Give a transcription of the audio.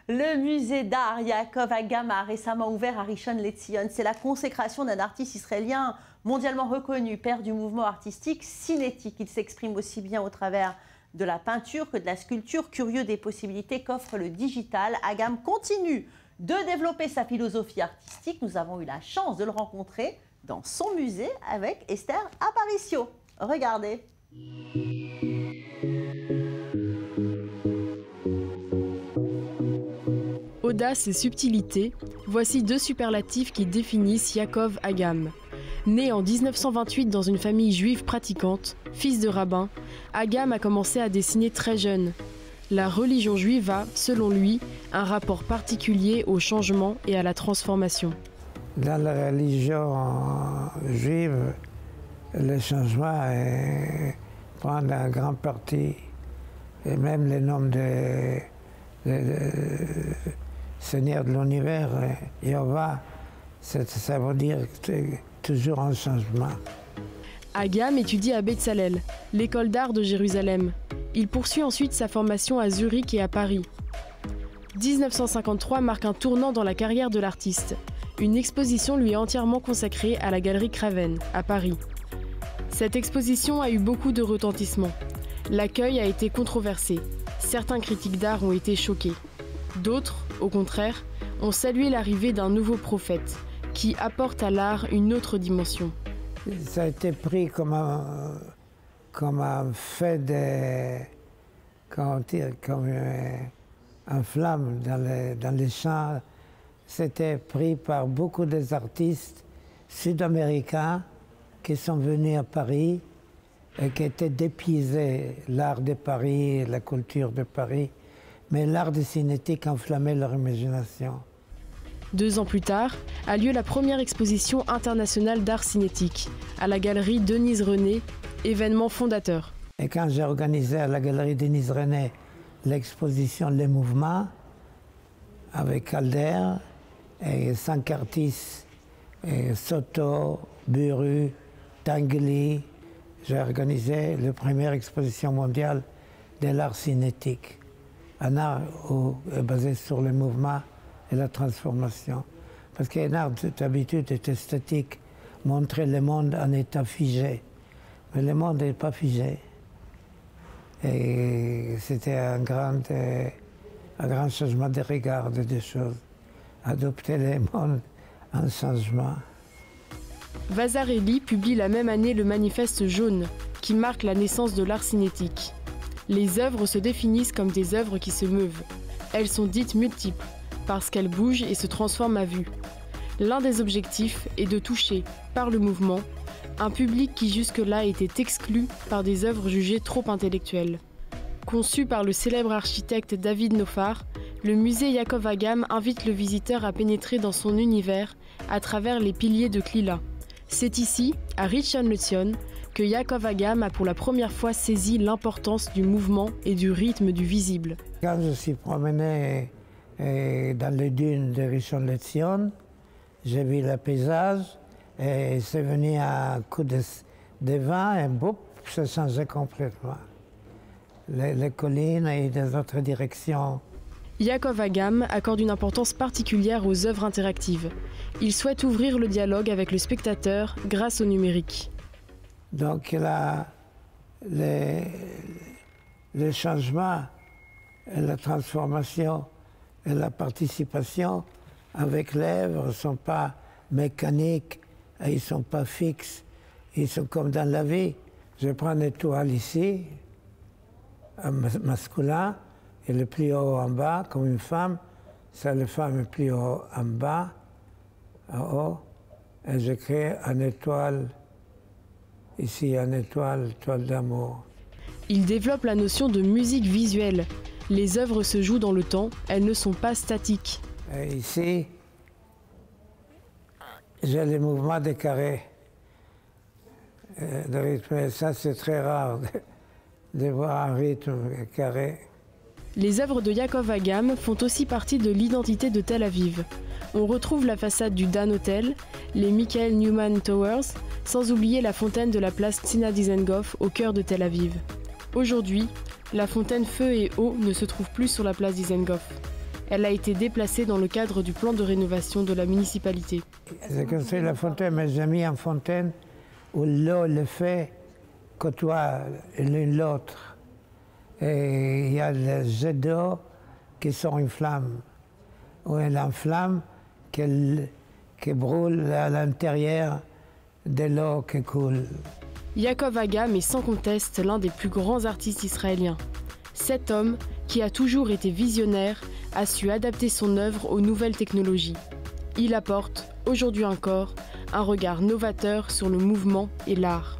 Le musée d'art Yaakov Agam a récemment ouvert à Rishon LeZion. C'est la consécration d'un artiste israélien mondialement reconnu, père du mouvement artistique cinétique. Il s'exprime aussi bien au travers de la peinture que de la sculpture. Curieux des possibilités qu'offre le digital, Agam continue de développer sa philosophie artistique. Nous avons eu la chance de le rencontrer dans son musée avec Esther Aparicio. Regardez. Audace et subtilité, voici deux superlatifs qui définissent Yaakov Agam. Né en 1928 dans une famille juive pratiquante, fils de rabbin, Agam a commencé à dessiner très jeune. La religion juive a, selon lui, un rapport particulier au changement et à la transformation. Dans la religion juive, le changement prend un grand parti, et même les noms de Seigneur de l'univers, Yahweh, ça veut dire toujours un changement. Agam étudie à Betzalel, l'école d'art de Jérusalem. Il poursuit ensuite sa formation à Zurich et à Paris. 1953 marque un tournant dans la carrière de l'artiste. Une exposition lui est entièrement consacrée à la galerie Craven, à Paris. Cette exposition a eu beaucoup de retentissement. L'accueil a été controversé. Certains critiques d'art ont été choqués. D'autres, au contraire, ont salué l'arrivée d'un nouveau prophète qui apporte à l'art une autre dimension. Ça a été pris comme un fait comme une flamme dans les champs. C'était pris par beaucoup des artistes sud-américains qui sont venus à Paris et qui étaient dépiaisés l'art de Paris, la culture de Paris. Mais l'art de cinétique enflammait leur imagination. 2 ans plus tard, a lieu la première exposition internationale d'art cinétique, à la galerie Denise René, événement fondateur. Et quand j'ai organisé à la galerie Denise René l'exposition Les Mouvements, avec Calder, et Sankartis, et Soto, Buru, Tanguy, j'ai organisé la première exposition mondiale de l'art cinétique. Un art basé sur le mouvement et la transformation. Parce qu'un art d'habitude est statique, montrer le monde en état figé. Mais le monde n'est pas figé. Et c'était un grand changement de regard des choses. Adopter le monde en changement. Vasarely publie la même année le manifeste jaune, qui marque la naissance de l'art cinétique. Les œuvres se définissent comme des œuvres qui se meuvent. Elles sont dites multiples, parce qu'elles bougent et se transforment à vue. L'un des objectifs est de toucher, par le mouvement, un public qui jusque-là était exclu par des œuvres jugées trop intellectuelles. Conçu par le célèbre architecte David Nofar, le musée Yaakov Agam invite le visiteur à pénétrer dans son univers à travers les piliers de Klila. C'est ici, à Rishon LeZion, que Yaakov Agam a pour la première fois saisi l'importance du mouvement et du rythme du visible. Quand je suis promené dans les dunes de Rishon LeZion, j'ai vu le paysage et c'est venu un coup de vent et boum, ça changeait complètement. Les collines et des autres directions. Yaakov Agam accorde une importance particulière aux œuvres interactives. Il souhaite ouvrir le dialogue avec le spectateur grâce au numérique. Donc le changement, et la transformation et la participation avec l'œuvre ne sont pas mécaniques, et ils ne sont pas fixes, ils sont comme dans la vie. Je prends une étoile ici, un masculin, et le plus haut en bas, comme une femme, c'est la femme le plus haut en bas, en haut, et je crée une étoile, ici une étoile d'amour. Il développe la notion de musique visuelle. Les œuvres se jouent dans le temps, elles ne sont pas statiques. Et ici, j'ai les mouvements des carrés, de rythme. Ça, c'est très rare de voir un rythme carré. Les œuvres de Yaakov Agam font aussi partie de l'identité de Tel Aviv. On retrouve la façade du Dan Hotel, les Michael Newman Towers, sans oublier la fontaine de la place Tzina Dizengoff au cœur de Tel Aviv. Aujourd'hui, la fontaine Feu et Eau ne se trouve plus sur la place Dizengoff. Elle a été déplacée dans le cadre du plan de rénovation de la municipalité. J'ai construit la fontaine, mais j'ai mis une fontaine où l'eau et le feu côtoient l'une l'autre. Et il y a les jets d'eau qui sont une flamme, où elle enflamme, qui brûle à l'intérieur de l'eau qui coule. Yaakov Agam est sans conteste l'un des plus grands artistes israéliens. Cet homme, qui a toujours été visionnaire, a su adapter son œuvre aux nouvelles technologies. Il apporte, aujourd'hui encore, un regard novateur sur le mouvement et l'art.